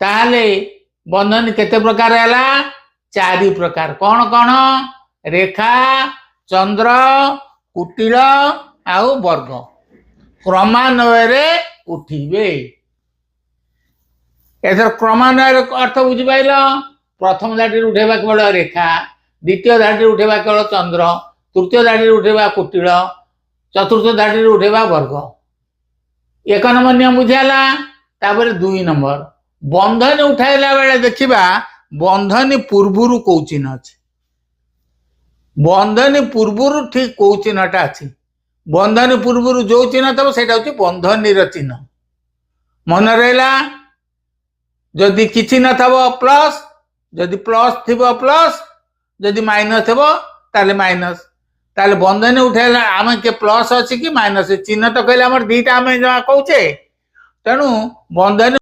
ताहले बंधनी केते प्रकार है? 4 प्रकार। कौन कौन? रेखा, चंद्र, कुटिल आउ वर्ग क्रमान्वय उठिबे। एथर क्रमान्वय अर्थ बुझी पाइल? प्रथम धाड़ी उठेबा केवल रेखा, द्वितीय धाड़ी उठेबा केवल चंद्र, तृतीय धाड़ी उठेबा कुटिल, चतुर्थ धाड़ी उठेबा वर्ग। 1 नंबर नियम बुझाला। तापर 2 नंबर बंधनी उठाइला बेले देखिबा बंधनी पूर्वरु को चिन्ह अछि। बंधनी पूर्वरु ठीक को चिन्हटा अछि। बंधनी पूर्वरु जो चिन्ह तब सेटा होछि बंधनी र चिन्ह। मन रहला जदि किछि न थबो प्लस, जदि प्लस थिबो प्लस, जदि माइनस थिबो ताले माइनस। ताले बंधनी उठाइला आमे के प्लस अछि कि माइनस चिन्ह तो कहले हमर दीटा आमे जमा कहूचे। तेणु बंधनी